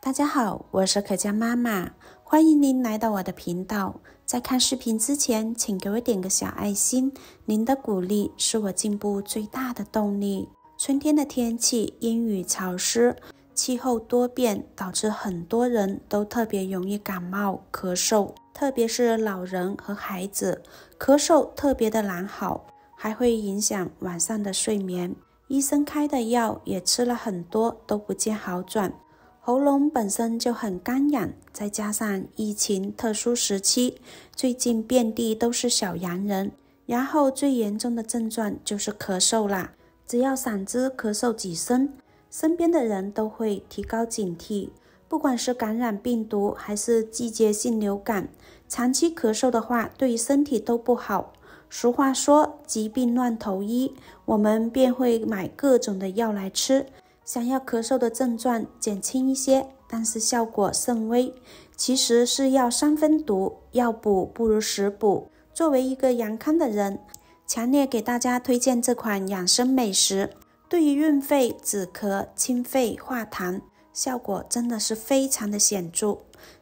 大家好，我是可嘉妈妈，欢迎您来到我的频道。在看视频之前，请给我点个小爱心，您的鼓励是我进步最大的动力。春天的天气阴雨潮湿，气候多变，导致很多人都特别容易感冒、咳嗽，特别是老人和孩子，咳嗽特别的难好，还会影响晚上的睡眠。医生开的药也吃了很多，都不见好转。喉咙本身就很干痒，再加上疫情特殊时期，最近遍地都是小阳人，然后最严重的症状就是咳嗽啦。只要嗓子咳嗽几声，身边的人都会提高警惕。不管是感染病毒还是季节性流感，长期咳嗽的话，对身体都不好。俗话说，疾病乱投医，我们便会买各种的药来吃。想要咳嗽的症状减轻一些，但是效果甚微，其实是药三分毒，药补不如食补。作为一个阳康的人，强烈给大家推荐这款养生美食，对于润肺、止咳、清肺、化痰，效果真的是非常的显著。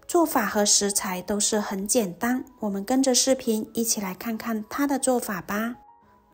做法和食材都是很简单，我们跟着视频一起来看看它的做法吧。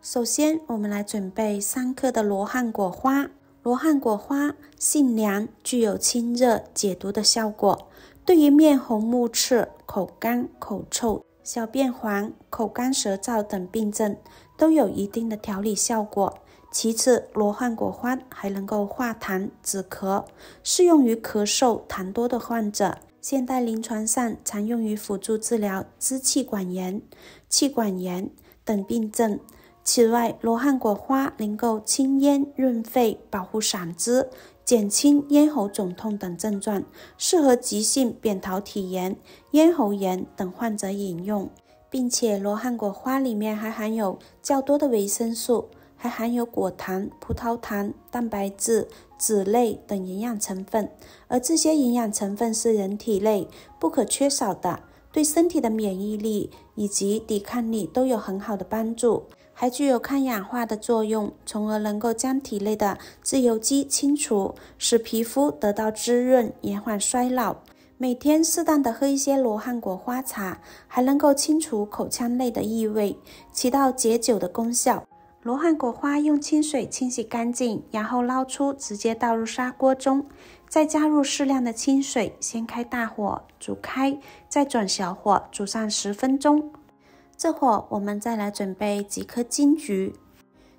首先，我们来准备3克的罗汉果花。罗汉果花性凉，具有清热解毒的效果，对于面红目赤、口干、口臭、小便黄、口干舌燥等病症都有一定的调理效果。其次，罗汉果花还能够化痰止咳，适用于咳嗽痰多的患者。现代临床上常用于辅助治疗支气管炎、气管炎等病症。此外，罗汉果花能够清咽润肺，保护嗓子，减轻咽喉肿痛等症状，适合急性扁桃体炎、咽喉炎等患者饮用。并且罗汉果花里面还含有较多的维生素，还含有果糖、葡萄糖、蛋白质、脂类等营养成分，而这些营养成分是人体内不可缺少的，对身体的免疫力以及抵抗力都有很好的帮助，还具有抗氧化的作用，从而能够将体内的自由基清除，使皮肤得到滋润，延缓衰老。每天适当的喝一些罗汉果花茶，还能够清除口腔内的异味，起到解酒的功效。罗汉果花用清水清洗干净，然后捞出，直接倒入砂锅中，再加入适量的清水，先开大火煮开，再转小火煮上10分钟。这会儿我们再来准备几颗金桔。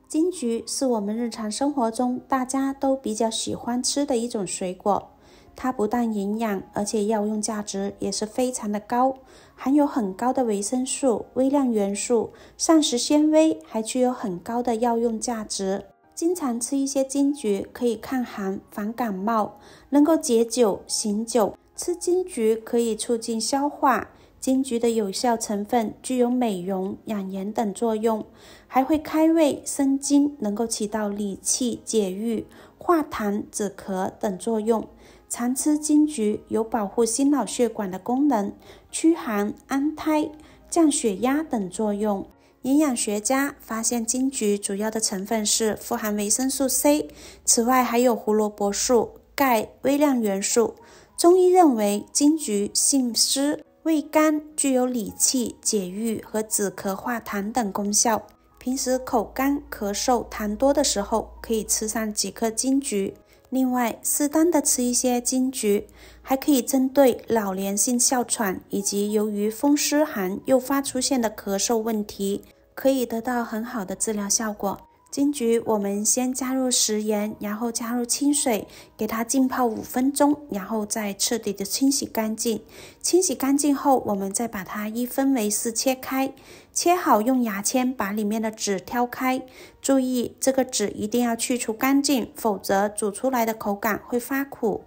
金桔是我们日常生活中大家都比较喜欢吃的一种水果，它不但营养，而且药用价值也是非常的高，含有很高的维生素、微量元素、膳食纤维，还具有很高的药用价值。经常吃一些金桔可以抗寒、防感冒，能够解酒、醒酒。吃金桔可以促进消化。金桔的有效成分具有美容、养颜等作用，还会开胃生津，能够起到理气、解郁、化痰、止咳等作用。常吃金桔有保护心脑血管的功能，驱寒安胎、降血压等作用。营养学家发现金桔主要的成分是富含维生素 C， 此外还有胡萝卜素、钙、微量元素。中医认为金桔性湿、味甘，具有理气、解郁和止咳化痰等功效。平时口干、咳嗽、痰多的时候，可以吃上几颗金桔。另外，适当的吃一些金桔，还可以针对老年性哮喘以及由于风湿寒诱发出现的咳嗽问题，可以得到很好的治疗效果。金桔我们先加入食盐，然后加入清水，给它浸泡5分钟，然后再彻底的清洗干净。清洗干净后，我们再把它1分为4切开，切好用牙签把里面的籽挑开，注意这个籽一定要去除干净，否则煮出来的口感会发苦。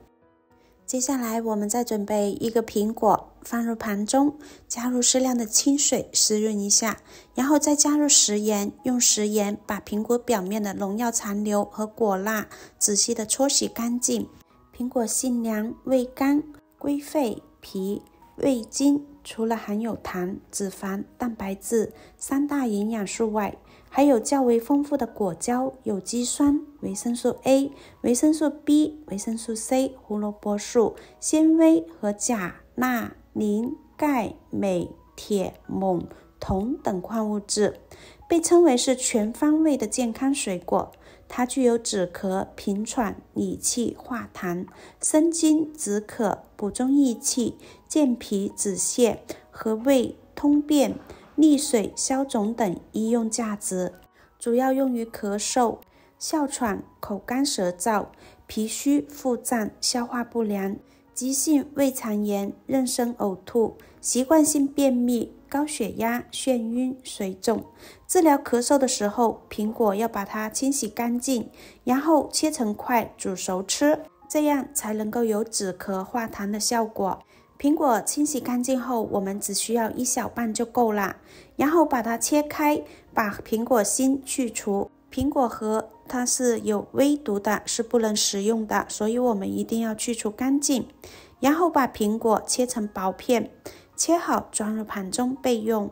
接下来我们再准备1个苹果，放入盘中，加入适量的清水湿润一下，然后再加入食盐，用食盐把苹果表面的农药残留和果蜡仔细的搓洗干净。苹果性凉、味甘、归肺、脾、胃经，除了含有糖、脂肪、蛋白质3大营养素外，还有较为丰富的果胶、有机酸、维生素 A、维生素 B、维生素 C、胡萝卜素、纤维和钾、钠、磷、钙、镁、铁、锰、铜等矿物质，被称为是全方位的健康水果。它具有止咳、平喘、理气、化痰、生津、止渴、补中益气、健脾止泻、和胃、通便、利水、消肿等医用价值，主要用于咳嗽、哮喘、口干舌燥、脾虚、腹胀、消化不良、急性胃肠炎、妊娠呕吐、习惯性便秘、高血压、眩晕、水肿。治疗咳嗽的时候，苹果要把它清洗干净，然后切成块煮熟吃，这样才能够有止咳化痰的效果。苹果清洗干净后，我们只需要1小半就够了，然后把它切开，把苹果心去除。苹果核它是有微毒的，是不能食用的，所以我们一定要去除干净。然后把苹果切成薄片，切好装入盘中备用。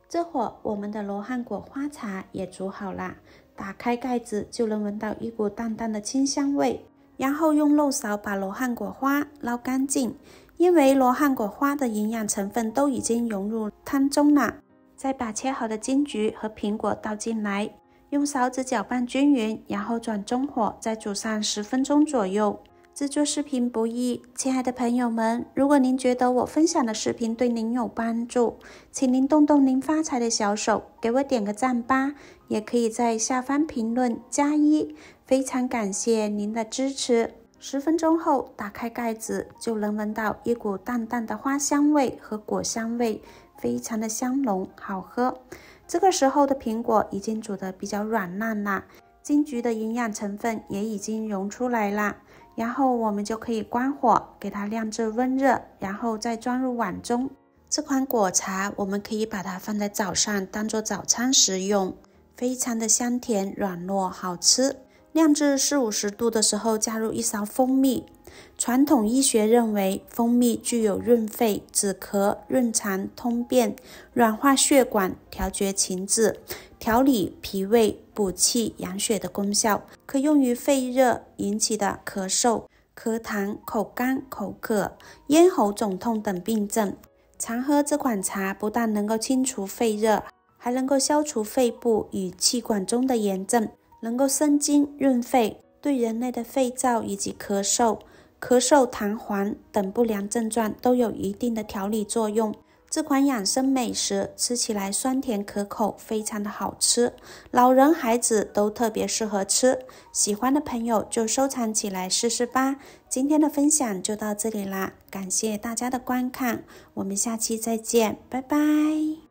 这会儿我们的罗汉果花茶也煮好了，打开盖子就能闻到一股淡淡的清香味。然后用漏勺把罗汉果花捞干净，因为罗汉果花的营养成分都已经融入汤中了。再把切好的金桔和苹果倒进来，用勺子搅拌均匀，然后转中火，再煮上10分钟左右。制作视频不易，亲爱的朋友们，如果您觉得我分享的视频对您有帮助，请您动动您发财的小手，给我点个赞吧，也可以在下方评论+1，非常感谢您的支持。10分钟后打开盖子，就能闻到一股淡淡的花香味和果香味，非常的香浓好喝。这个时候的苹果已经煮得比较软烂了，金桔的营养成分也已经溶出来了。然后我们就可以关火，给它晾至温热，然后再装入碗中。这款果茶我们可以把它放在早上当做早餐食用，非常的香甜软糯好吃。晾至40-50度的时候，加入1勺蜂蜜。传统医学认为蜂蜜具有润肺、止咳、润肠、通便、软化血管、调节情志、调理脾胃、补气养血的功效，可用于肺热引起的咳嗽、咳痰、口干、口渴、咽喉肿痛等病症。常喝这款茶不但能够清除肺热，还能够消除肺部与气管中的炎症，能够生津润肺，对人类的肺燥以及咳嗽、痰黄等不良症状都有一定的调理作用。这款养生美食吃起来酸甜可口，非常的好吃，老人孩子都特别适合吃。喜欢的朋友就收藏起来试试吧。今天的分享就到这里啦，感谢大家的观看，我们下期再见，拜拜。